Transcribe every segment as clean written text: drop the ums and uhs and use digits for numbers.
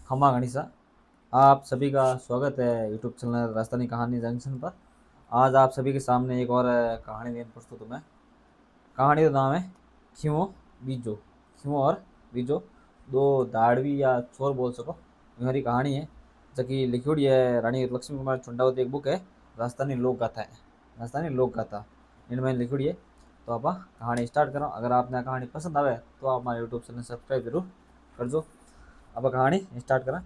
खमा गणिसा। आप सभी का स्वागत है यूट्यूब चैनल राजस्थानी कहानी जंक्शन पर। आज आप सभी के सामने एक और कहानी लेकर प्रस्तुत हूँ मैं। कहानी का नाम है खीमो बीजो। खीमो और बीजो दो धाड़वी या चोर बोल सको। मेरी कहानी है जबकि लिखी है रानी लक्ष्मी कुमार चुंडावत। एक बुक है राजस्थानी लोक गाथा है, राजस्थानी लोक गाथा इनमें लिखी है। तो आप कहानी स्टार्ट करो। अगर आपने कहानी पसंद आवे तो आप हमारे यूट्यूब चैनल सब्सक्राइब जरूर कर दो। अब कहानी स्टार्ट करें।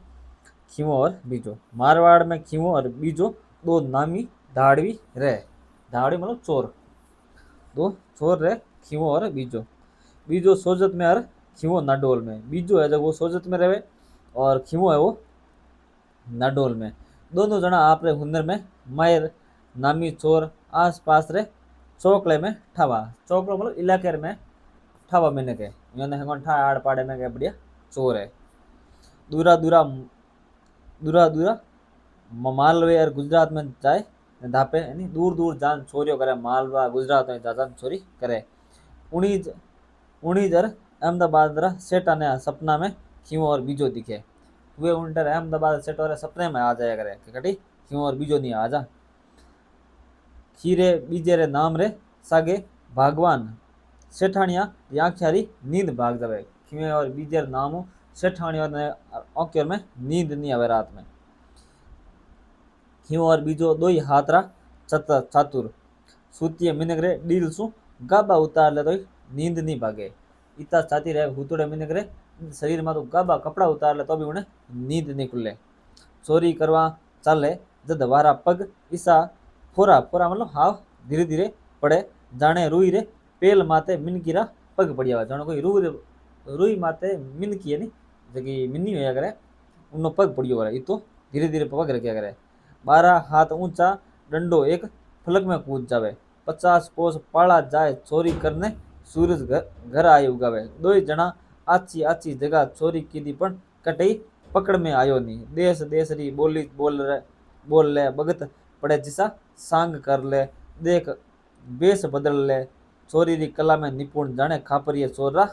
खीमो और बीजो। मारवाड़ में खीमो और बीजो दो नामी धाड़वी रहे। धाड़वी मतलब चोर। दो चोर रहे, खीमो और बीजो। बीजो सोजत में और खीमो नाडोल में। बीजो है जब वो सोजत में रहे और खीमो है वो नाडोल में। दोनों जना आप रे हुनर में मायर। नामी चोर आस पास रे चौकले में ठावा। चौकलो मतलब इलाके में ठावा मैंने के हेगोन ठा आड़ पाड़े में के बढ़िया चोर है। दूरा दूरा दूरा दूरा मालवे और गुजरात में जाए धापे यानी दूर दूर जान चोरियों करे। मालवा गुजरात में जान चोरी करे। उणीज उणीज और अहमदाबाद सेठ ने सपना में खीमो और बीजो दिखे। वे उल्टर अहमदाबाद सेठ और सपने में आ जाया करे कि कटी खीमो और बीजो नहीं आ जा। खीरे बीजे रे नाम रे सागे भगवान सेठानिया आख्यारी नींद भाग जावे। खीमे और बीजे रे नाम सेठानिया ने आंखों में नींद नहीं आवे रात में। खीमो और बीजो दो ही हाथरा चातुर। सूतिये मिनक रे डील सु गाबा उतार ले तो नींद नहीं भागे। इतना छाती रहे हुतुड़े मिनक रे शरीर में तो गाबा कपड़ा उतार ले तो भी उन्हें नींद नहीं खुले। चोरी करवा चाले जद वारा पग ईसा फोरा फोरा मतलब हाव धीरे धीरे पड़े। जाने रुई रे पेल माते मिनकी रा पग पड़िया। जाने कोई रुई माते मिनकी है नी जगी मिन्नी होया करे उन्नो पग पड़ियो करे। तो धीरे धीरे पग रखा करे। 12 हाथ ऊंचा डंडो एक फलक में कूद जावे। 50 कोस पाला जाए चोरी करने सूरज घर आए उगावे। दो ही जना आची आची जगह चोरी की दी पण कटई पकड़ में आयो नहीं। देश देश री बोली बोल ले भगत पड़े जिसा सांग कर ले। देख बेस बदल ले चोरी री कला में निपुण जाने खापरिय चोरा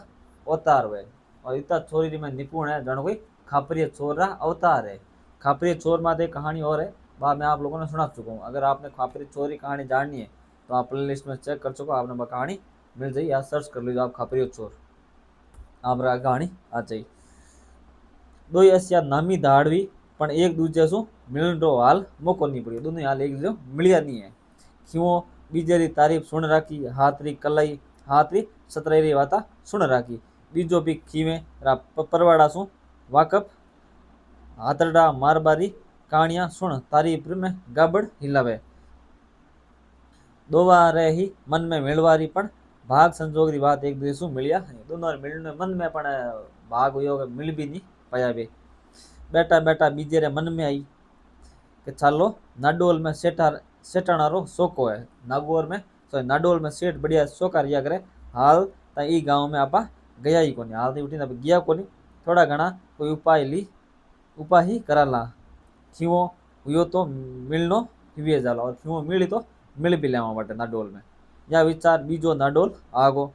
अवतार हुए। और इतना चोरी में निपुण है जानो कोई खापरिय चोरा अवतार है। खापरिय चोर माते कहानी और है वह मैं आप लोगों ने सुना चुका हूँ। अगर आपने खापरिय चोरी कहानी जाननी है तो आप प्ले लिस्ट में चेक कर चुको। आपने वह कहानी मिल जाए या सर्च कर लीजिए आप खापरिय चोर आप कहानी आ जाए। दो एशिया नामी धाड़वी पण एक दूजे सु मिलनो हाल मौको नहीं पड़ियो। दोनों हाल एक दूसरे मिलिया नहीं है। क्यों बीजे री तारीफ सुन राखी हाथ री कलाई हाथ री सतराई री वाता सुन राखी। बीजो भी खीवे रा परवाड़ा सु वाकफ हाथरडा मारबारी कहानियां सुन तारीफ में गाबड़ हिलावे। दोवा रे ही मन में मिलवारी पण भाग संजोग री बात एक दूसरे सु मिलिया। दोनों मिलने मन में पण भाग हुयो मिल भी नहीं पाया वे। बैठा बैठा बीजे रे मन में आई कि चालो नाडोल में सेठाना रो सोको है। नागौर में नाडोल में सेठ बढ़िया सोका रिया करे। हाल ता ई गांव में आपा गया ही कोनी। हाल उठी गया कोनी। थोड़ा घना कोई उपाय ही करा ला। खीवो हुयो तो मिलनो हुए जाला और खीवो मिली तो मिल भी लेवा बाटे नाडोल में। या विचार बीजो नाडोल आगो।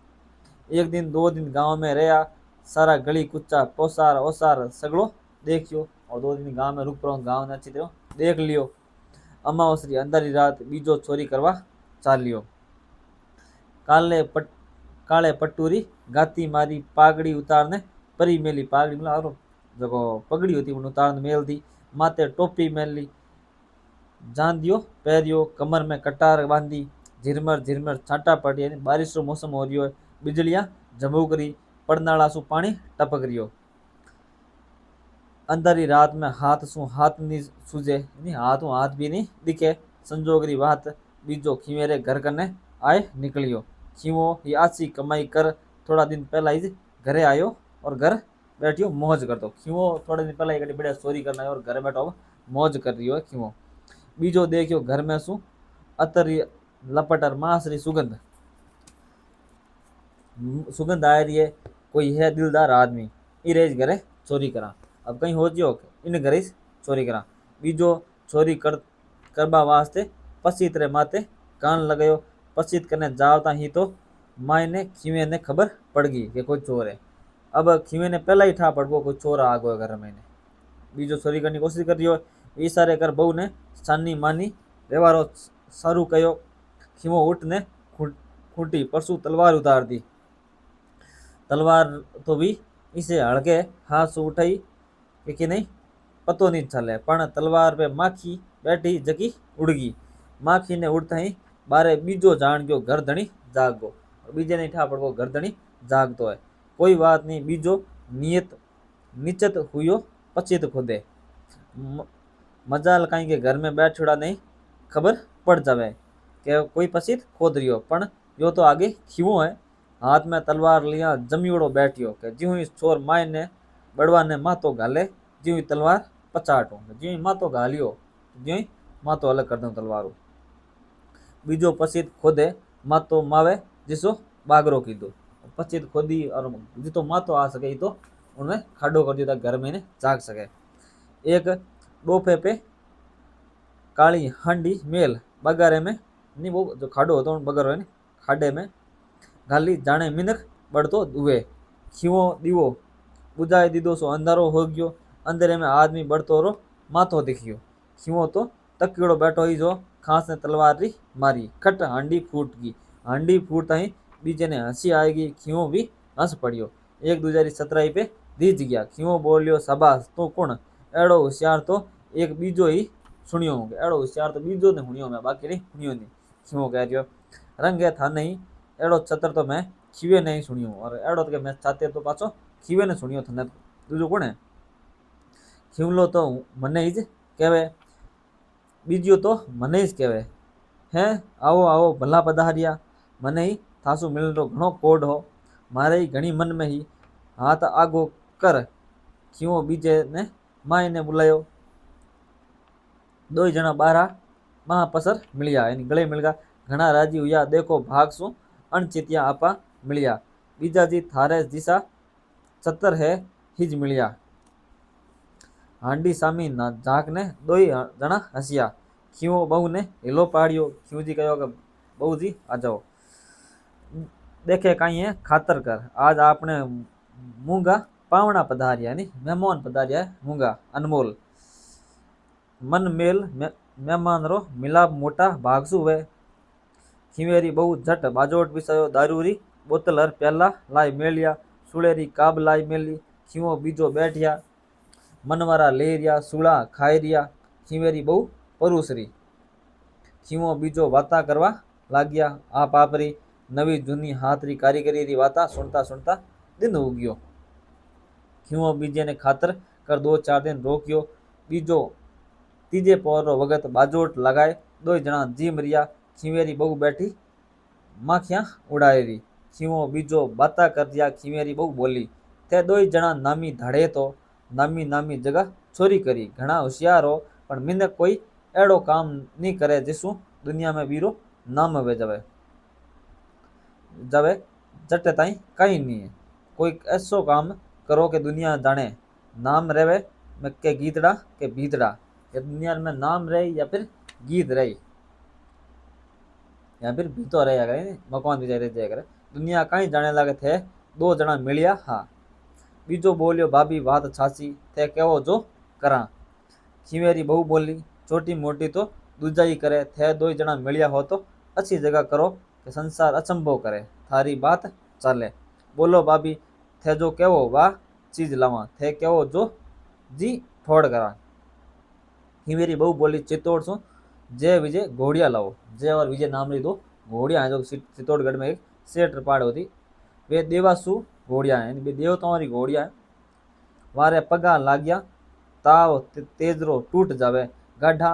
एक दिन 2 दिन गांव में रहा। सारा गली कुच्चा पोसार ओसार सगड़ो देखियो। और 2 दिन गांव में रुक पड़ो। गांव ने अच्छी तरह देख लियो। अमावसरी अंदर रात बीजो चोरी करवा चालियो। काले पटूरी गाती मारी पागड़ी उतारने परी मेली। पागड़ी मतलब जगो पगड़ी होती उतारने मेल दी। माथे टोपी मेल ली। जांदियो पैरियो कमर में कटार बांधी। झिरमर झिरमर छाटा पड़ी। बारिश रो मौसम हो रियो है। बिजलियां झमूक रही। पड़नाला सु पानी टपक रियो। अंदर रात में हाथ सु हाथ नहीं सूझे हाथ हाथ भी नहीं दिखे। संजोग री बात बीजो खीवेरे घर कने आए निकलियो। खीवो ही आसी कमाई कर थोड़ा दिन पहला ही घरे आयो और घर बैठियो मौज कर दो। खीवो थोड़े दिन पहला ही बढ़िया चोरी करना है और घर बैठो मौज कर रही हो। खीवो बीजो देखियो घर में सु अतर लपटर मांस री सुगंध आ रही है। कोई है दिलदार आदमी इरेज घरे चोरी करा। अब कहीं हो जियो इन घरे चोरी करा। बीजो चोरी करबा वास्ते पसीत रे माते कान लगायो। पसीत करने जावता ही तो माई ने खीवे ने खबर पड़ गई कि कोई चोर है। अब खीवे ने पहला ही ठा पड़ गो कोई चोर आ गयो घर में। बीजो चोरी करने की कोशिश कर रही हो। इशारे कर बहू ने सानी मानी व्यवहारो शुरू कयो। खीमो उठ ने खूंटी परसू तलवार उतार दी। तलवार तो भी इसे हड़के हाथ से उठाई कि नहीं पतो नहीं चले, पण तलवार पे माखी बैठी जगी उड़ गई। माखी ने उड़ता ही बारे बीजो जान गयो घर धणी जागो। बीजे नहीं ठा पड़ो घर धणी जागतो है। कोई बात नहीं, बीजो नियत निचत हुयो पचित खुदे। मजाल कहीं के घर में बैठड़ा नहीं खबर पड़ जावे कि कोई पचित खोद रियो, पण यो तो आगे खीवो है। हाथ में तलवार लिया जमीड़ो बैठियो कि ज्यों ही चोर माय ने बड़वा ने मातो घाले ज्यों ही तलवार पचाटो। ज्यों ही मातो घालियो ज्यों ही मातो अलग कर दूं तलवारू। बीजो पचित खोदे मातो मावे जिसो बागरो कीधो। पचित खोदी और जितो मातो आ सके तो उनमें खाडो कर दिया घर में जाग सके। एक डोफे पे काली हांडी मेल बगारे में नहीं, वो जो खाडो होता है बगारो है खाडे में घाली जाने मिनख बढ़तो दुए। खीवो दीवो बुझाई दीदो सो अंधारो हो गयो। अंधेरे में आदमी बढ़तो रो माथो दिखियो। खीवो तो तकिड़ो बैठो ही जो खास ने तलवार री मारी। खट हांडी फूट गई। हांडी फूटता ही बीजे ने हंसी आएगी। खीवो भी हंस पड़ियो। एक दूजे री सतराई पे दीज गया। खीवो बोलियो शाबाश तो कुण एड़ो होशियार तो एक बीजो ही सुनियो। एड़ो होशियार तो बीजो ने सुनियो मैं बाकी नहीं सुनियो नहीं। खीवो कह रियो रंग है था नहीं एड़ो छतर तो मैं खीवे नहीं सुनियो। और एड़ो तो मैं चाहते तो पाछो खीवे ने सुनियो थने दूजो कोण है। खीवलो तो मने ही ज कहे बीजियो तो मने ही ज कहे है आओ आओ भला पधारिया। मने ही थासु मिलनो घणो कोड हो। मारे ही घणी मन में ही हाथ आगो कर। खीवो बीजे ने माए ने बुलायो। दो ही जना बारा महापसर मिलिया यानी गले मिल गया। घना राजी हुआ देखो भाग सु अणचितिया आपा मिलिया। बीजा जी थारे दिशा चतर है हिज मिलिया। हांडी सामी ना झाक ने दो ही जना हसिया। खीवो बहू ने हिलो पाड़ियो। खीव जी कहो कि बहू जी आ जाओ देखे कहीं है खातर कर। आज आपने मूंगा पावना पधारिया नहीं मेहमान पधारिया है मूंगा अनमोल। मन मेल मेहमान रो मिलाप मोटा भागसु वे। खीवेरी बहु झट बाजोट बिसायो। दारू री बोतल हर प्याला लाई मेलिया। सुड़ेरी काब लाई मेली। खीवो बीजो बैठिया मनवारा ले रिया सूड़ा खाई रिया। खीवेरी बहु परूसरी। खीवो बीजो वाता करवा लाग्या आप आपरी नवी जूनी हाथ री कारीगरी री वाता सुनता सुनता दिन उग्यो। खीवो बीजे ने खातर कर 2-4 दिन रोक्यो। बीजो तीजे पोर रो वगत बाजोट लगाए। दो जना जीम रिया। खीवेरी बहु बैठी माखिया उड़ाए री। खीवो बीजो बाता कर दिया। खीवेरी बहु बोली थे दो जना नामी धड़े तो नामी नामी जगह चोरी करी। घना होशियार हो पण मिनक कोई एड़ो काम नहीं करे जिसू दुनिया में बीरो नाम वे जावे जावे जटे ताई कहीं नहीं है। कोई ऐसो काम करो कि दुनिया जाने नाम रेवे में के गीतड़ा के भीतड़ा। या दुनिया में नाम रहे या फिर गीत रहे या फिर भीतो रहे करे मकान भी रह जाए करे दुनिया कहीं जाने लगे थे। दो जना मिलिया हाँ। बीजो बोलियो भाभी बात छासी थे कहो जो करा। खीवेरी बहु बोली छोटी मोटी तो दूजा ही करे थे दो जना मिलिया हो तो अच्छी जगह करो कि संसार अचंभो करे थारी बात चले। बोलो भाभी थे जो कहो वाह चीज लावा थे कहो जो जी ठोड़ करा। खीवेरी बहु बोली चित्तौड़ सु जय विजय घोड़िया लाओ। जय और विजय नाम री दो घोड़िया है जो चित्तौड़गढ़ में एक सेठ पाड़ होती। वे देवासु घोड़िया है यानी देवताओं री घोड़िया है। वारे पगा लाग्या ताव तेजरो टूट जावे। गाढ़ा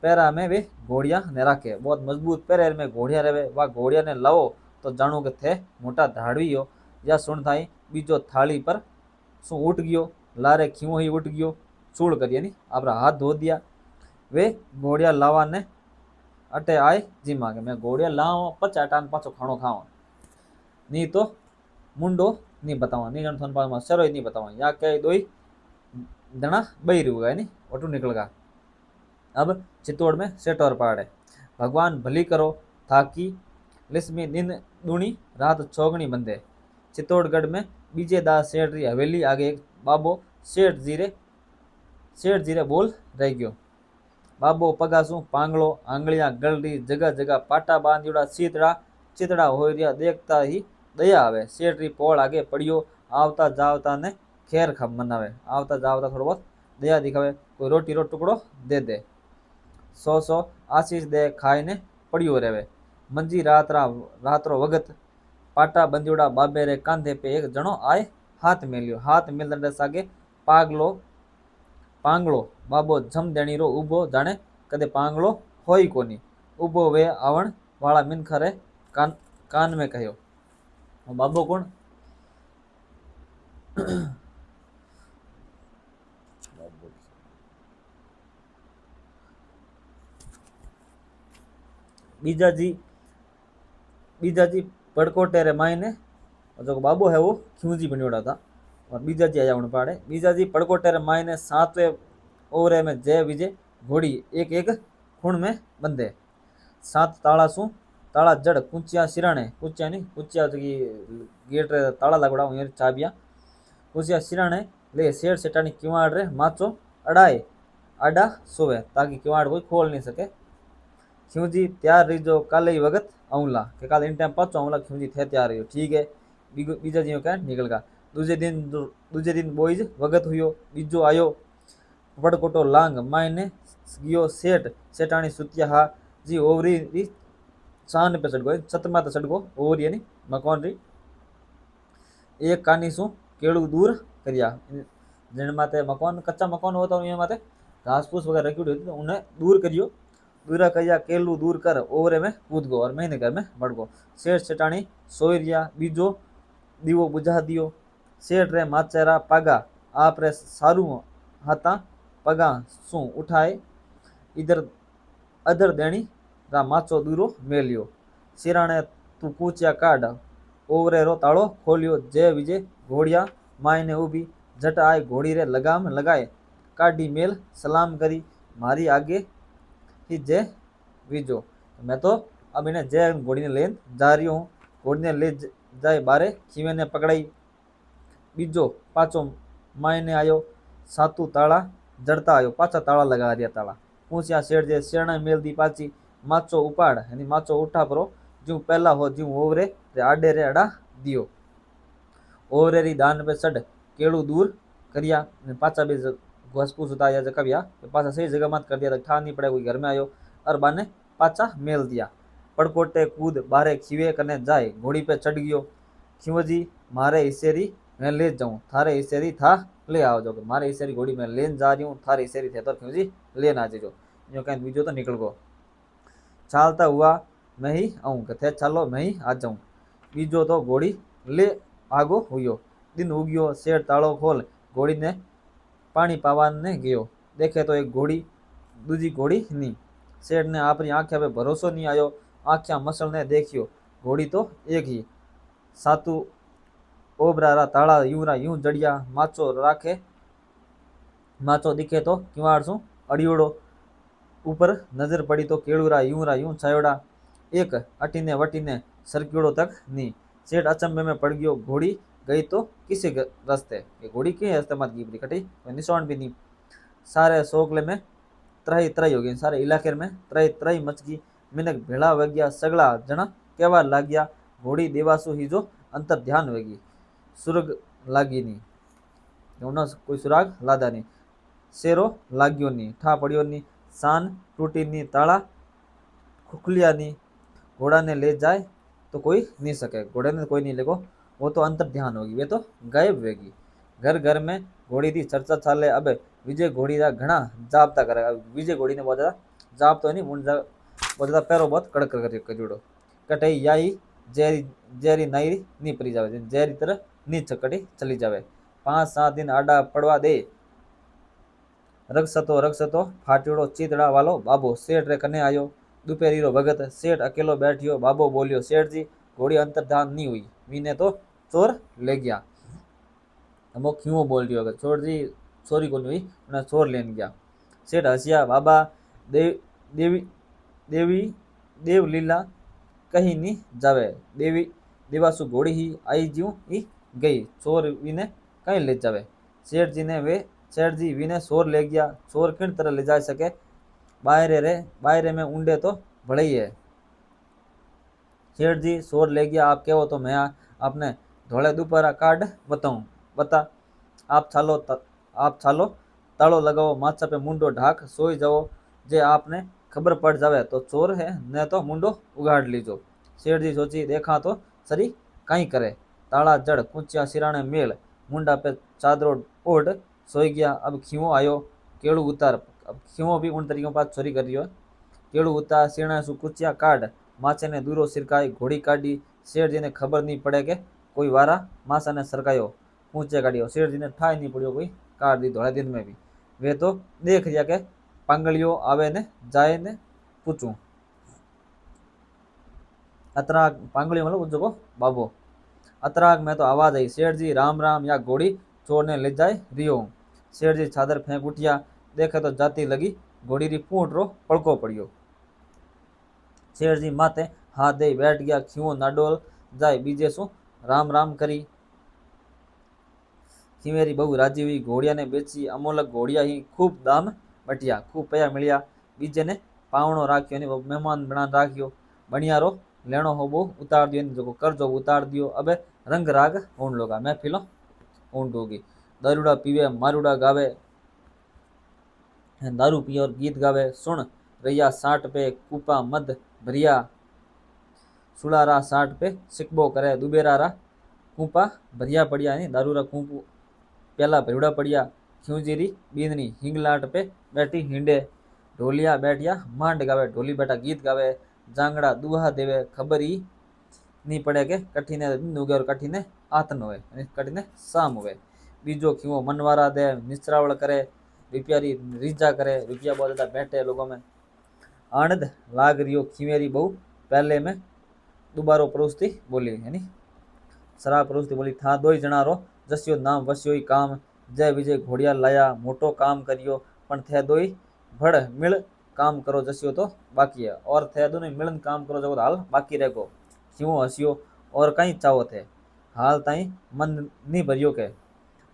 पैरा में वे घोड़िया ने राखे बहुत मजबूत पैर में घोड़िया रहे। वा घोड़िया ने लाओ तो जानो के थे मोटा धाड़वी हो। या सुन थाई बीजो थाली पर सु उठ गयो। लारे खीवो ही उठ गयो चूड़ करिए नहीं आपरा हाथ धो दिया। वे घोड़िया लावा ने अटे आए जी मांगे मैं घोड़िया लाओ पचा टान पाछो खानो खाओ नहीं तो मुंडो नहीं बतावा नहीं जन थन पास सरो नहीं बतावा या कह दो दना बही होगा नहीं ऑटो निकल गया। अब चित्तौड़ में सेठ और पहाड़ है। भगवान भली करो थाकी लिस्मी दिन दूनी रात चौगनी बंदे। चित्तौड़गढ़ में बीजे दास सेठ री हवेली आगे एक बाबो सेठ जी रे શેઠ જીરે બોલ રહી ગયો। બાબો પગાસું પાંગળો આંગળિયા ગળડી જગા જગા પાટા બાંધ્યુડા ચીતડા ચીતડા હોય રહ્યા देखता ही दया आवे। શેઠ રી પોળ आगे પડ્યો આવતા જાવતા ने ખેર મનાવે। આવતા જાવતા થોડો बहुत दया दिखावे। कोई रोटी रो टुकड़ो दे दे। सौ सौ आशीष दे खाई ने पड़ियो रेवे। मंजी रातरो वगत पाटा बंद्योड़ा बाबे रे कांधे पे एक जणो आए हाथ मेल्यो। हाथ मेलने सागे પાંગળો બાબો જમ દેણીરો ઊભો જાણે કદે પાંગળો હોય કોની। ઊભો વે આવણ વાળા મિનખરે કાન में કહ્યો। બાબો કોણ? बीजाजी पड़कोटे रे मायने जो बाबो है वो खिवजी बनियोड़ा था और बीजाजी आया उन पाड़े। बीजाजी पड़कोटे रे मायने सातवें ओवरे में जय विजय घोड़ी एक एक खूण में बंधे। सात ताला सु ताला जड़ कुचिया सिराने कुचिया नहीं कुचिया की गेट रे ताला लगड़ा हुई चाबिया कुचिया सिराने ले शेर सेटानी किवाड़ रे माचो अड़ाए आडा सोवे ताकि किवाड़ कोई खोल नहीं सके। खिवजी तैयार रहीजो काले ही वगत आऊंला के काल इन टाइम पाचो आऊंला। खिवजी थे तैयार रहियो ठीक है। बीजा जी क्या निकल गया। दूजे दिन बोईज वगत हुयो बीजो आयो पड़कोटो लांग मायने गियो सेठ सेठानी सुतिया हा जी ओवरी री चांद पे चढ़ गो छत माते चढ़ गो ओवरी यानी मकान री एक कानी सु केड़ू दूर करिया। जिन माते मकान कच्चा मकान होता उन माते घास फूस वगैरह रखी होती तो उन्हें दूर करियो। दूरा कहिया केलू दूर कर ओवरे में कूद गो और महीने घर में बढ़ गो। शेठ सेठानी सोई रिया बीजो दीवो बुझा दियो। शेठ रे माचेरा पागा आप रे सारू हाथा पगा सु उठाए इधर अधर देणी रा माचो दूरो मेलियो। सिराणे तू कूचिया काढ़ ओवरे रो ताळो खोलियो। जय विजय घोड़िया मायने उभी झट आए घोड़ी रे लगाम लगाए काढ़ी मेल सलाम करी मारी आगे ही जय विजो। मैं तो अब इन्हें जय घोड़ी ने लेन जा रही हूँ। घोड़ी ने ले जाए बारे खीवे ने पकड़ाई। बीजो पाचो मायने आयो सातू ताला जड़ता आयो पाचा ताला लगा दिया ताला। पूछया शेर जे शेरणा मेल दी पाची माचो उपाड़ यानी माचो उठा परो जो पहला हो जो ओवरे रे आडे रे अड़ा दियो। ओवरे री दान पे चढ़ केड़ू दूर करिया पाचा भी घसपूस उताया जकविया पाचा सही जगह मत कर दिया ठा नहीं पड़े कोई घर में आयो और बाने पाचा मेल दिया। पड़कोटे कूद बारे खीवे कने जाए घोड़ी पे चढ़ गयो। खीवजी मारे हिस्सेरी मैं ले जाऊं थारे हिस्सेरी था ले आओ जो मारे हिस्सेरी घोड़ी में लेन जा रही हूँ थारे हिस्सेरी थे तो खीवजी लेन आ जाओ। जो कहीं बीजो तो निकल गो चालता हुआ मैं ही आऊँ कथे चलो मैं ही आ जाऊँ। बीजो तो घोड़ी ले आगो हुयो। दिन उगियो शेर तालो खोल घोड़ी ने पानी पावाने गयो। देखे तो एक घोड़ी दूजी घोड़ी नहीं। शेर ने अपनी आंखें पे भरोसो नहीं आयो। आंखिया मसल ने देखियो घोड़ी तो एक ही। सातू ओबरा ताला यूं जड़िया माचो राखे माचो दिखे तो किवाड़ सु अड़ियोड़ो। ऊपर नजर पड़ी तो केड़ूरा यूं छायोड़ा एक अटीने वटीने सरक्योड़ो तक नी। सेठ अचंबे में पड़ गयो घोड़ी गई तो किसी रास्ते घोड़ी के रास्ते मत गई कटी निशान भी नहीं। सारे सोकले में त्राही त्राही हो गई सारे इलाके में त्राही त्राही मच गई। मिनक भेड़ा हो गया सगला जना केवा लाग गया घोड़ी देवासु ही जो अंतर ध्यान होगी सुरग लागी नहीं कोई सुराग लादा नहीं। शेरो लाग्यो नहीं ठा पड़ियो नहीं सान टूटी नहीं ताला खुखलिया नहीं। घोड़ा ने ले जाए तो कोई नहीं सके घोड़े ने कोई नहीं लेगो वो तो अंतर ध्यान होगी वे तो गायब होगी। घर घर में घोड़ी की चर्चा चाले। अब विजय घोड़ी का घना जाप करे। विजय घोड़ी ने बहुत ज्यादा जाप तो नहीं बहुत ज्यादा पैरों बहुत कड़क कर जुड़ो कटई याई जेरी नाई नहीं पड़ी जावे जेरी तरह नी चकड़ी चली जावे। 5-7 दिन आडा पड़वा दे रगसतो फाट्योड़ो चीतड़ा वालो बाबो सेठ रे कने आयो। दोपहरी रो भगत सेठ अकेलो बैठियो। बाबो बोलियो सेठ जी घोड़ी अंतर्धान नहीं हुई मीने तो चोर ले गया। वो क्यों बोल रही होगा चोर जी चोरी को नहीं हुई उन्हें चोर लेन गया। सेठ हसिया बाबा देव लीला कहीं नहीं जावे देवासु घोड़ी ही आई ज्यों ही गई चोर ने कहीं ले जावे। सेठ जी ने वे सेठ जी वीने चोर ले गया, चोर किन तरह ले जा सके, बाहरे में ऊंडे तो भले ही है। सेठ जी चोर ले गया आप कहो तो मैं आपने धोले दोपहरा कार्ड बताऊं, बता। आप छालो आप छालो तालो लगाओ, माथा पे मुंडो ढाक सोई जाओ, जे आपने खबर पड़ जावे तो चोर है न तो मुंडो उगाड़ लीजो। सेठ जी सोची देखा तो सरी कहीं करे, ताला जड़ कुचिया सिराने मेल, मुंडा पे चादरो ओढ़ सोई गया। अब खीवो आयो, केड़ू उतार, अब खीवो भी उन तरीकों पास चोरी कर रही हो। केड़ू उतार सिरणे सु कुचिया काढ़, माचे ने दूरो सिरकाई, घोड़ी काढ़ी। सेठ जी ने खबर नहीं पड़े के कोई वारा मासा ने सरकायो, ऊंचे काढ़ियो। सेठ जी ने ठाई नहीं पड़ियो कोई काट दी धोड़े दिन में भी। वे तो देख रिया के पांगलियो आवे ने जाए ने पूछूं, अतराग पांगलियो मतलब उस जगह बाबो। अतराग में तो आवाज आई, सेठ जी राम राम, या घोड़ी चोर ने ले जाए रियो। सेठ जी चादर फेंक उठिया, देखे तो जाती लगी घोड़ी री पूंट रो पड़को पड़ियो। सेठ जी माथे हाथ दे बैठ गया, खीवो नाडोल जाए बीजे सु राम राम करी। खीवेरी बहु राजी हुई, घोड़िया ने बेची, अमोलक घोड़िया ही खूब दाम बटिया, खूब पैया मिलिया। बीजे ने पावणो राख्यो ने मेहमान बना राख्यो, बनियारो लेनो हो वो उतार दियो, जो कर्जो उतार दियो। अब रंग राग होण लोगा, महफिलों ऊंट होगी। दारूड़ा पीवे मारूड़ा गावे, दारू पिए और गीत गावे। सुन रैया साठ पे कूपा मद भरिया, सुलारा साठ पे सिकबो करे, दुबेरा रा कूपा भरिया पड़िया नहीं, दारू रा कूपू प्याला भरूड़ा पड़िया। खिंजीरी बींदनी हिंगलाट पे बैठी हिंडे, ढोलिया बैठिया मांड गावे, ढोली बैठा गीत गावे। जांगड़ा दुहा देवे, खबर ही नहीं पड़े के कठी ने दिन उगे और कठी ने आतन होए, कठी ने शाम हुए। बीजो खिवो मनवारा दे, निचरावल करे, रुपयारी रीजा करे, रुपया बहुत ज्यादा बैठे लोगों में। आनंद लाग रियो खिवेरी बहु पहले में दोबारो परोसती बोली, यानी शराब परोसती बोली, था दो ही जना रो जस्यो नाम वस्यो ही काम, जय विजय घोड़िया लाया मोटो काम करियो, पण थे दो ही भड़ मिल काम करो जस्यो तो बाकी है, और थे दोनों मिलन काम करो जगो हाल बाकी रहेगो। क्यों हंसियो और कहीं चाहो थे, हाल ताई मन नहीं भरियो के,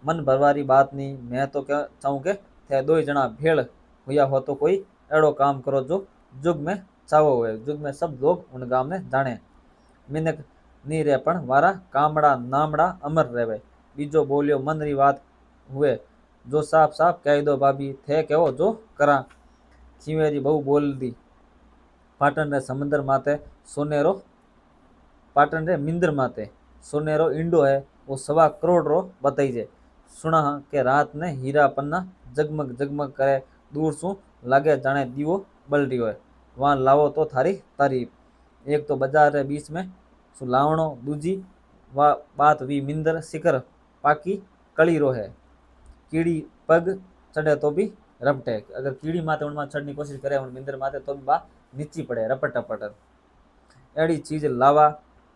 मन भरवारी बात नहीं, मैं तो क्या चाहूँ के थे दो ही जना भेड़ हुआ हो तो कोई एड़ो काम करो जो जुग में चाहो हुए, जुग में सब लोग उन गाम ने जाने। मिनक नहीं रहे पण वारा कामड़ा नामड़ा अमर रहे। बीजो बोलियो मन री बात हुए, जो साफ साफ कह दो भाभी, थे कहो जो करा। खीवेरी बहु बोल दी, पाटन रे समंदर माथे सोनेरो, पाटन रे मिंदर माथे सोनेरो इंडो है, वो 1.25 करोड़ रो बताइजे। सुना के रात ने हीरा पन्ना जगमग जगमग करे, दूर सु लागे जाने दीवो बल रही है। वहां लावो तो थारी तारीफ, एक तो बाजार रे बीच में सुलावणो, दूजी वा बात वी मिंदर शिखर पाकी कड़ी रो है। कीड़ी पग चढ़े तो भी रपटे, अगर कीड़ी माथे उनमें चढ़ने की कोशिश करे उन मिंदर माथे तो भी बा नीची पड़े रपट टपट। एड़ी चीज लावा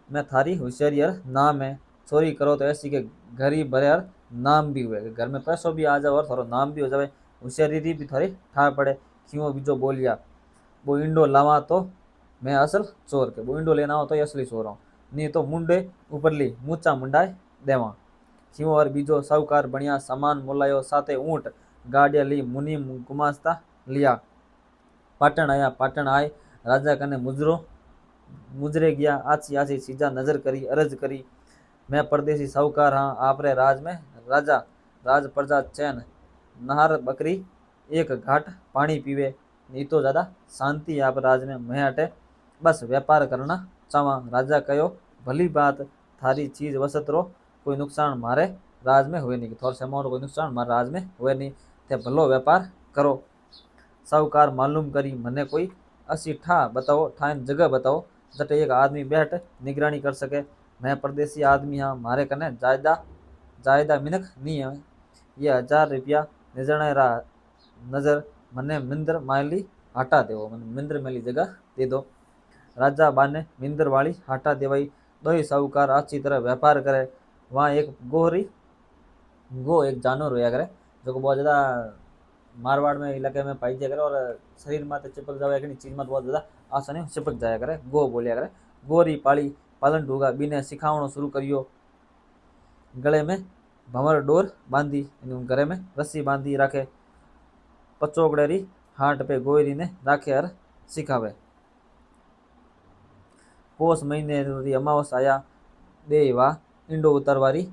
में थारी होशियारियर नाम है, चोरी करो तो ऐसी के घर ही भरे और नाम भी हुए, घर में पैसों भी आ जाए और थोड़ा नाम भी हो जाए, होशियारी भी थोड़ी ठा पड़े। क्यों बीजो बोलिया, वो इंडो लावा तो मैं असल चोर के, वो इंडो लेना हो तो असली चोर हूँ, नहीं तो मुंडे ऊपरली मूचा मुंडाए देवा। क्यों और बीजो साहूकार बढ़िया सामान मोलायो, साथे ऊंट गाड़िया ली मुनि गुमास्ता लिया। पाटण आया, पाटण आए राजा कने मुजरे गया, आछी आछी चीजा नजर करी, अरज करी, मैं परदेसी साहूकार हाँ आपरे राज में राजा, राज प्रजा चैन, नहर बकरी एक घाट पानी पीवे, नहीं तो ज्यादा शांति आप राज में, मैं हटे बस व्यापार करना चावा। राजा कहो भली बात, थारी चीज वसत रो कोई नुकसान मारे राज में हुए नहीं, थोड़ा समय कोई नुकसान मारे राज में हुए नहीं, थे भलो व्यापार करो। साहूकार मालूम करी, मने कोई असी ठा बताओ, ठाइन जगह बताओ जटे एक आदमी बैठ निगरानी कर सके। मैं परदेसी आदमी हाँ, मारे कने जायदा जायदा मिनक नहीं है, ये 1000 रुपया निजणे रा नजर मने मिंदर मायली हटा देवो, मने मिंदर मेली जगह दे दो। राजा बाने मिंदर वाली हटा देवाई, दो ही साहूकार अच्छी तरह व्यापार करे। वहाँ एक गोहरी गो एक जानवर होया करे, जो बहुत ज्यादा मारवाड़ में इलाके में पाई जाया करे और शरीर में चिपक जाए कि चीज में बहुत ज्यादा आसानी चिपक जाया करे, गो बोलिया करे। गोरी पाली पालन ढूंगा बीने सिखावणो शुरू करियो, गले में भंवर डोर बांधी घरे में रस्सी बांधी राखे। पचोकड़ेरी हाट पे गोयरी ने राखे और सिखावे। पोष महीने अमावस आया देवा ईंडो उतारवारी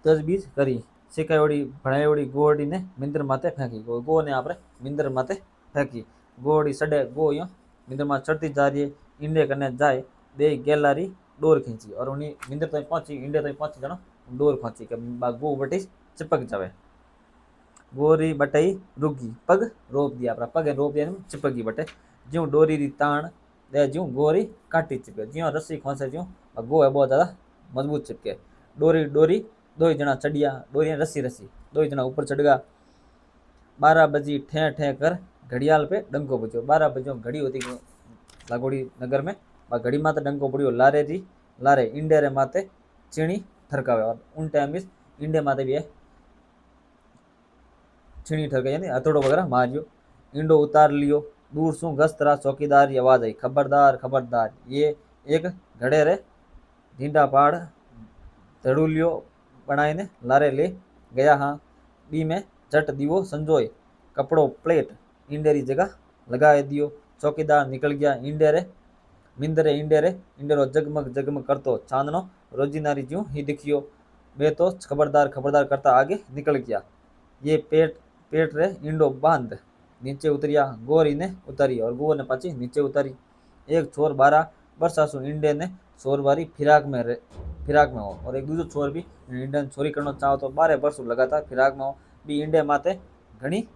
तजवीज करी। सिखायोड़ी भणायोड़ी गोड़ी ने मिंदर माथे फेंकी। गो ने आपरे मिंदर माथे फेंकी। गोड़ी सड़े गो यो मिंदर माथे चढ़ती जा रही है। ईंडे कने जाए दे गेलारी डोर खींची और उन्हीं मिंदर तक पहुंची। ईंडे तक पहुंची जनो डोर खींची के गो बटी चिपक जावे। गोरी बटई रुकी पग रोप दिया। अपना पग रोप दिया चिपक गई बटे। ज्यों डोरी री ताण दे ज्यों गोरी काटी चिपके। ज्यों रस्सी खोसे ज्यों गो है बहुत ज्यादा मजबूत चिपके। डोरी डोरी दो जना चढ़िया। डोरी रस्सी रस्सी दो जना ऊपर चढ़ गया। 12 बजी ठे ठे कर घड़ियाल पे डंको बजो। 12 बजो घड़ी होती लागोड़ी नगर में। घड़ी माते डंको पड़ियो। लारे जी लारे इंडे रे माते चीणी ठरकावे। और उन टाइम में इंडे माते भी छीणी ठरकाई यानी हथौड़ो वगैरह मारियो। ईंडो उतार लियो। दूर सु गस्तरा चौकीदार की आवाज आई, खबरदार खबरदार। ये एक घड़े रे ढींडा पाड़ धड़ूलियो बनाई ने लारे ले गया। हाँ बी में झट दीवो संजोय कपड़ो प्लेट ईंडे री जगह लगाए दियो। चौकीदार निकल गया। मिंदरे इंडेरो जगमग जगमग करतो चांदनो रोजीनारी ज्यों ही दिखियो। वे तो खबरदार खबरदार करता आगे निकल गया। ये पेट रे इंडो बांध नीचे उतरिया। गोरी ने उतारी और गो ने पाची नीचे उतारी। एक छोर 12 वर्षा सु इंडे ने छोरवारी फिराक में हो और एक दूसरो छोर भी इंडे ने छोरी करना चाहो तो 12 वर्ष लगातार फिराक में हो। बी इंडे माते घणी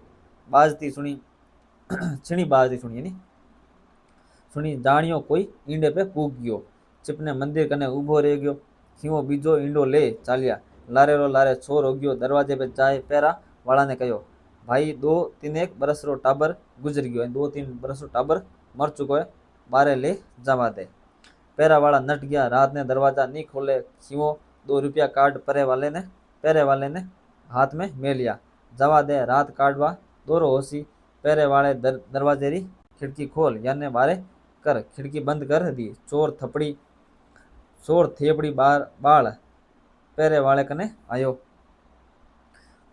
बाजती सुनी छीणी बाजती सुनी यानी सुनी जानियो कोई ईंडे पे पूग गयो। चिपने मंदिर कने उभो रह गयो। खीवो बीजो ईंडो ले चालिया। लारे रो लारे छोर हो गयो। दरवाजे पे जाए पैरा वाला ने कहो, भाई 2-3 बरस रो टाबर गुजर गयो। 2-3 बरस रो टाबर मर चुको है, बारे ले जावा दे। पैरा वाला नट गया। रात ने दरवाजा नहीं खोले। खीवो 2 रुपया कार्ड पैरे वाले ने हाथ में में लिया। जावा दे रात काटवा दोरो होसी। पैरे वाले दरवाजे री खिड़की खोल याने बारे कर। खिड़की बंद कर दी। चोर थेपड़ी बाल पैरे वाले कने आयो।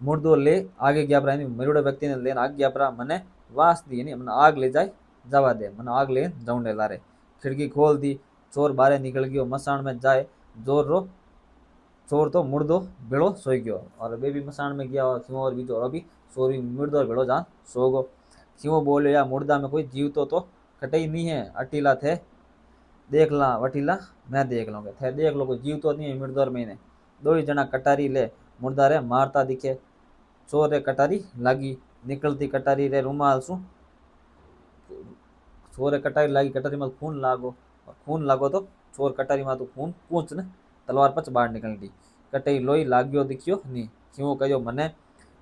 मुर्दो ले आगे गया परा मरूड़े व्यक्ति ने लेन आग गया परा। मने वास दी यानी मन आग ले जाए जावा दे। मन आग ले जाऊंडे लारे। खिड़की खोल दी। चोर बारे निकल गयो। मसाण में जाए चोर तो मुर्दो भेड़ो सोई गयो। और बेबी मसाण में गया और खीवो और बीजो और भी चोर भी मुर्दो भेड़ो जा सो गो। खीवो बोले या मुर्दा में कोई जीव तो कटई नहीं है। अटीला थे देख ला वटीला मैं देख लूंगा। थे देख लो कोई जीव तो नहीं है मुर्दोर में। दो ही जना कटारी ले मुर्दा रे मारता दिखे। चोर रे कटारी लागी। निकलती कटारी रे रुमाल सु चोर रे कटारी लागी। कटारी में खून लागो और खून लागो तो चोर कटारी में तो खून पूछ ने तलवार पच बाहर निकलती। कटाई लोई लाग्यो दिखियो नी। क्यों कहो मने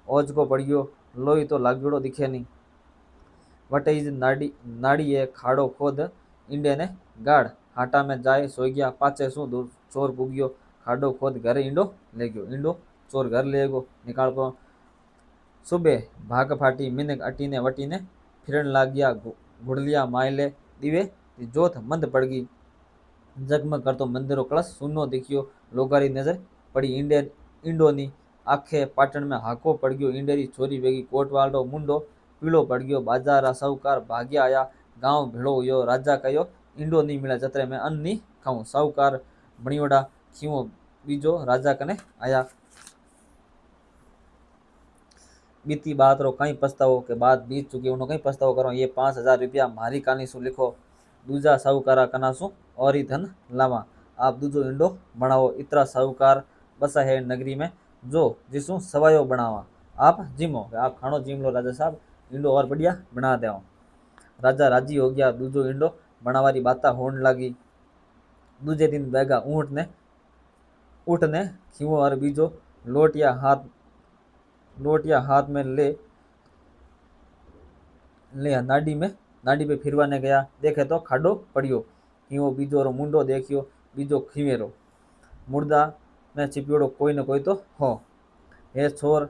ओज को पड़ियो। लोई तो लाग्योड़ो दिखे नहीं। वटे नाड़ी है खाड़ो खोद इंडे ने गाड़। हाटा में जाए सोई गया। पाचे सु दूर चोर पुगियो। खाडो खोद घर इंडो ले गयो। इंडो चोर घर ले गो निकाल को। सुबह भाग फाटी मिनक अटीने वटीने फिरन लाग गया। घुड़लिया मायले दीवे जोत मंद पड़ गई। जगमग करतो मंदिरो कलश सुनो दिखियो। लोगारी नजर पड़ी इंडो नी। आखे पाटण में हाको पड़ गयो। इंडेरी छोरी वेगी कोटवालो मुंडो पीड़ो पड़ गयो। बाजारा साहूकार भाग्या आया। गांव भेड़ो हुयो। राजा कहो इंडो नहीं मिला जतरे में अन्न नहीं खाऊं। साहूकार बणियोड़ा खीवो बीजो राजा कने आया। बीती बात रो कई पछतावो के बाद बीत चुकी उन्होंने कई पछतावो करो। ये 5000 रुपया मारी कानी सु लिखो। दूजा साहूकारा कना सु और ही धन लावा। आप दूजो इंडो बनाओ। इतरा साहूकार बसा है नगरी में जो जिसू सवायो बनावा। आप जिमो आप खानो जिम लो राजा साहब। इंडो और बढ़िया बना दे। राजा राजी हो गया। दूजो इंडो बनावारी बाता होने लगी। दूजे दिन बैगा ऊँट ने खीवो और बीजो लोटिया हाथ में ले नाडी पे फिरवाने गया। देखे तो खाडो पड़ियो। खीवो बीजो रो मुंडो देखियो। बीजो खीवेरो मुर्दा में छिपियोड़ो कोई न कोई तो हो। है चोर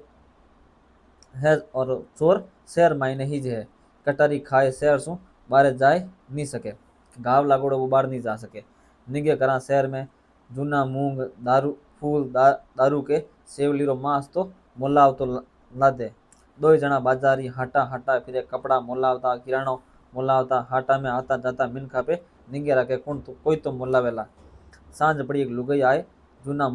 है और चोर शहर मायने ही है। कटारी खाए शहर सु बाहर जाए नहीं सके। घाव लागोड़ो वो बाहर नहीं जा सके। निगे करा शहर में जूना मूंग दारू फूल दारू के सेवलीरो मांस तो मोलावतो लादे। दो जना बाजारी हाटा हाटा फिरे कपड़ा मोलावता किराणो मोलावता हाटा में आता जाता मिनखा पे निंगे रखे कौन तो कोई तो मोलावेला। सांझ पड़ी एक लुगाई आए जूना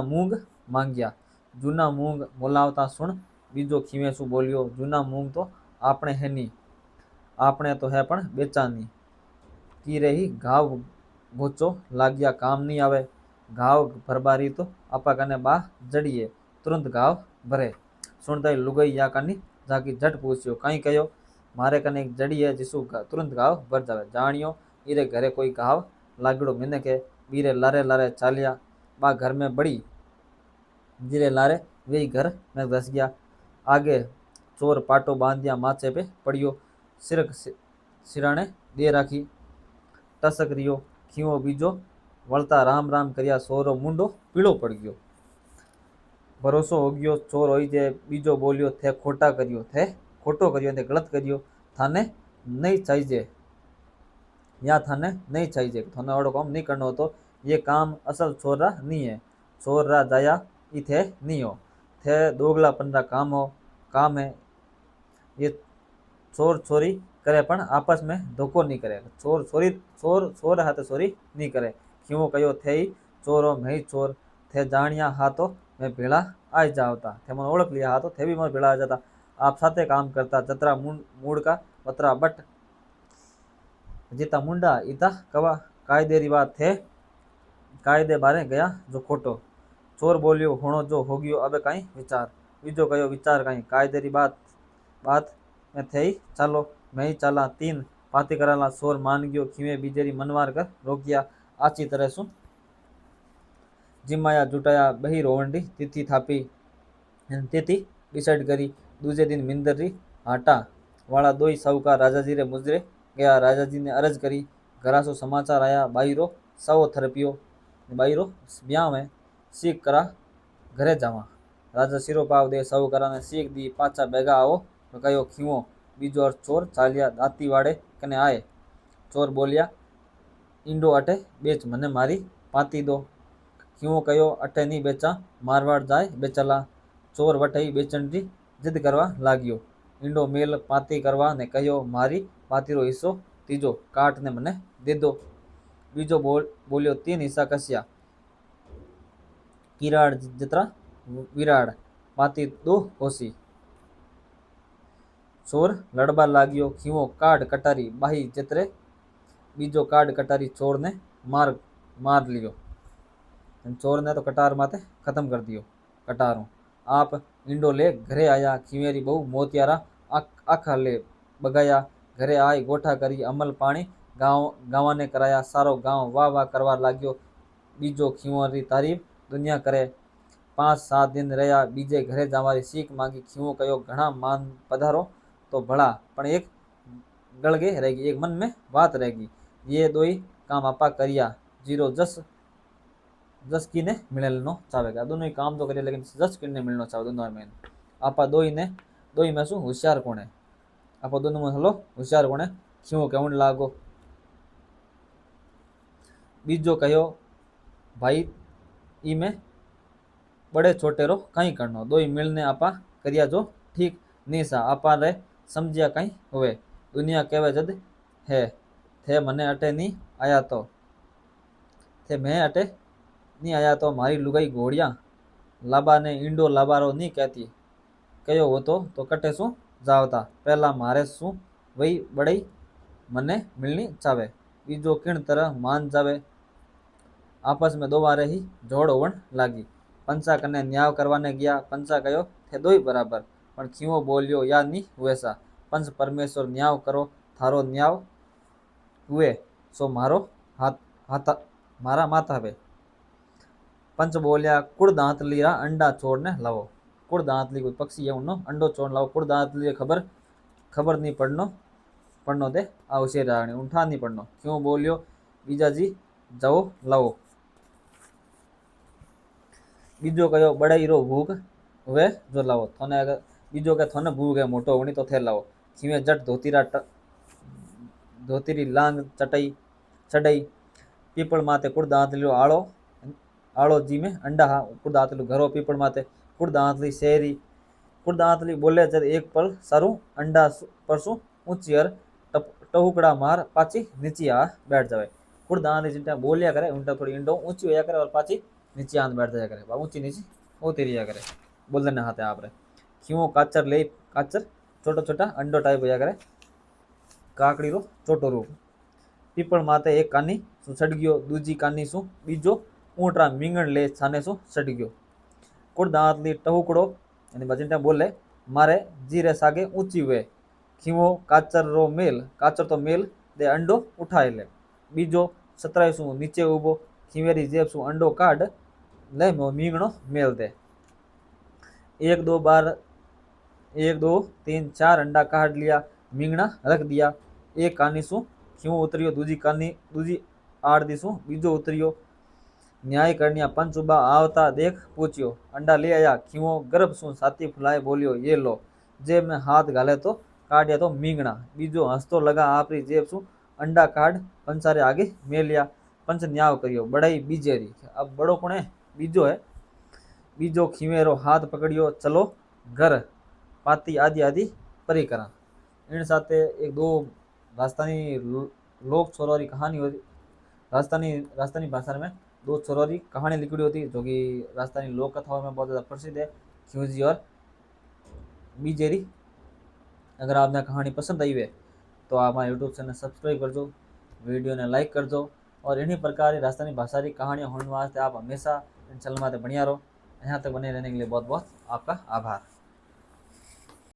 मूंग मांग्या। जूना मूंग मोलावता सुन बीजो खीवे सु बोलियो जूना मूंग तो आपणे है नी आपणे तो है पण बेचानी की रही घाव गोचो लाग्या काम नहीं आवे घाव भरबारी तो आपा कने बा जड़िए तुरंत घाव भरे। सुनता ही लुगाई या कानी जाकी झट पूछ्यो कहीं कहो मारे कने एक जड़ी है जिसु तुरंत घाव भर जावे। जानियो इरे घरे कोई घाव लागड़ो मिनक है बीरे लारे लारे चालिया बा घर में बड़ी जीरे लारे वे घर में घस गया। आगे चोर पाटो बांधिया माथे पे पड़ियो सिरक सिराने दे राखी टसक रियो खीवो बीजो वळता राम राम करिया सोरो मुंडो पीळो पड़ गयो। भरोसो हो गयो चोर होई जे बीजो बोलियो थे खोटा करियो थे खोटो करियो थे गलत करियो थाने नहीं चाहिए या थाने नहीं चाहिए थाने ओडो काम नहीं करनो तो ये काम असल चोर रा नहीं है चोर रा जाया ई थे नहीं हो थे दोगला पंद्रह काम है ये चोर चोरी करे पण आपस में धोखो नहीं करे चोर हाथे चोरी नहीं करे क्यों कयो थे ही चोर हो मैं ही चोर थे जानिया हा तो मैं भेड़ा आ जावता थे मन ओळख लिया हा तो थे भी मन भेड़ा आ जाता आप साथे काम करता जतरा मूड का वतरा बट जीता मुंडा इता कवा कायदे री बात थे कायदे बारे गया जो खोटो। चोर बोलियो होनो जो हो गयो अबे कहीं विचार बीजो कयो विचार कहीं कायदे री बात में थे ही चालो मैं ही चाला तीन पाती कराला चोर मान गयो खीवे बीजेरी मनवार कर रोकिया आची तरह सु जिमाया जुटाया बही रोवंडी तिथि थापी तिथि डिसाइड करी दूजे दिन मिंदर री हाटा वाला दो ही साहूकार राजाजी रे मुजरे गया। राजाजी ने अर्ज करी घरा सो समाचार आया बाईरो सौ थरपियो बाईरो ब्याह में सीख करा घरे जावा। राजा सिरो पाव दे साहूकारा ने सीख दी पाचा बेगा आओ तो कहो खीवो बीजो और चोर चालिया दाती वाड़े कने आए। चोर बोलिया ईंडो अटे बेच मने मारी पाती दो क्यों कहो अटे नहीं बेचा मारवाड़ जाए बेचला। चोर वटई बेचन री जिद करवा लाग्यो ईंडो मेल पाती करवा ने कहो मारी पाती रो हिस्सो तीजो काट ने मने दे दो। बीजो बोलियो तीन हिस्सा कसिया किराड़ जितना विराड़ पाती दो होसी। चोर लड़बा लाग्यो खीवो काट कटारी बाही जितरे बीजो काट कटारी चोर ने मार लियो। चोर ने तो कटार माते खत्म कर दियो कटारों। आप इंडो ले घरे आया खीवेरी बहु मोतियारा आखा ले बगाया घरे आई गोठा करी अमल पानी गाँव ने कराया सारो गाँव वाह वाह करवा लाग्यो। बीजो खीवरी तारीफ दुनिया करे 5-7 दिन रहा बीजे घरे जावारी सीख मांगी खीवो कयो घना मान पधारो तो भला पण एक गलगे रहेगी एक मन में बात रहेगी ये दो ही काम आपा करिया जीरो जस की ने मिलनो चाहेगा दोनों ही काम तो करिए लेकिन जस की ने मिलनो चाहे दोनों में आपा दो ही में शू होशियार कौन है आप दोनों में हलो होशियार कौन है क्यों कहन लागो। बीजो कहो भाई ई में बड़े छोटे रो कहीं करनो दो ही मिलने आपा करिया जो ठीक नहीं सा आपा रे समझिया कहीं हुए दुनिया कहवे जद है थे मने अटे नहीं आया तो थे मैं अटे नहीं आया तो मारी लुगाई घोड़िया लाबा ने ईंडो लाबारो नहीं कहती कयो हो तो कटे सु जावता पहला मारे सु वही बड़ई मने मिलनी चावे बीजो किन तरह मान जावे। आपस में दोबारे ही जोड़ होवन लागी पंचा कने न्याय करवाने गया पंचा कहो थे दो ही बराबर पण खीवो बोलियो या नहीं हुए सा पंच परमेश्वर न्याय करो थारो न्याय हुए सो मारो हाथ मारा माता वे। पंच बोलिया कुड़ दांत लिया अंडा छोड़ने लाओ कुड़ दांत ली कोई पक्षी है उन्नो अंडो छोड़ लाओ कुड़ दांत लिए खबर नहीं पढ़नो दे आवश्य राणी उठा नहीं पढ़नो क्यों बोलियो बीजा जी जाओ लाओ। बीजो कहो बड़ाई रो भूख वे जो लाओ थोने अगर बीजो के थोने भूख है मोटो होनी तो थे लाओ खीवे जट धोतीरी लांग चढ़ई पीपल माते कुड़ दांतली आड़ो आड़ो जी में अंडा हा कुड़ दांतली घरो पीपल माते कुड़ दांतली शहरी कुड़ दांतली बोले जब एक पल सारू अंडा परसू ऊंची और टहुकड़ा मार पाची नीचे आ बैठ जावे। कुड़ दांतली जिनटा बोलिया करे उनटा थोड़ी इंडो ऊंची होया करे और पाची नीचे आंद बैठ जाया करे ऊंची नीचे होती रिया करे बोलने हाथे आप रे खीवो काचर ले काचर छोटा छोटा अंडो टाइप होया करे काकड़ी रो छोटो रूप पीपल माते एक कानी सु सड़ गयो दूजी कानी सु बीजो ऊंटरा मींगण ले छाने सु सड़ गयो। कुड़ दांतली टहुकड़ो यानी बजिंटा बोले मारे जीरे सागे ऊंची हुए खीवो काचर रो मेल काचर तो मेल दे अंडो उठाए ले बीजो सतराई सु नीचे उबो खीवेरी जेब सु अंडो काढ़ ले मींगणो मेल दे एक दो बार एक दो तीन चार अंडा काढ़ लिया मींगणा रख दिया एक कानी सु खीवो उतरियो दूजी कानी दूजी आड़ दीसू बीजो उतरियो न्याय करनिया पंच उबा आवता देख पूछियो अंडा ले आया खीवो गर्भ सु छाती फुलाए बोलियो ये लो जेब में हाथ घाले तो काढ़िया तो मींगणा बीजो हंसतो लगा आपरी जेब सु अंडा काढ़ पंचारे आगे मेलिया पंच न्याव करियो बड़ाई बीजेरी अब बड़ो कौन है बीजो है बीजो खीवेरो हाथ पकड़ियो चलो घर पाती आदि आदि परिकरा इन साथे एक दो राजस्थानी लोक छोरों की कहानी होती राजस्थानी राजस्थानी भाषा में दो छोरों की कहानी लिखी होती जो कि राजस्थानी लोक कथाओं में बहुत ज़्यादा प्रसिद्ध है खिवजी और बीजेरी। अगर आपने कहानी पसंद आई है तो आप हमारे यूट्यूब चैनल सब्सक्राइब कर दो वीडियो ने लाइक कर दो और इन्हीं प्रकार की राजस्थानी भाषा की कहानियाँ होने वास्ते आप हमेशा इन चैनल में बनिया रहो। यहाँ तक बने रहने के लिए बहुत बहुत आपका आभार।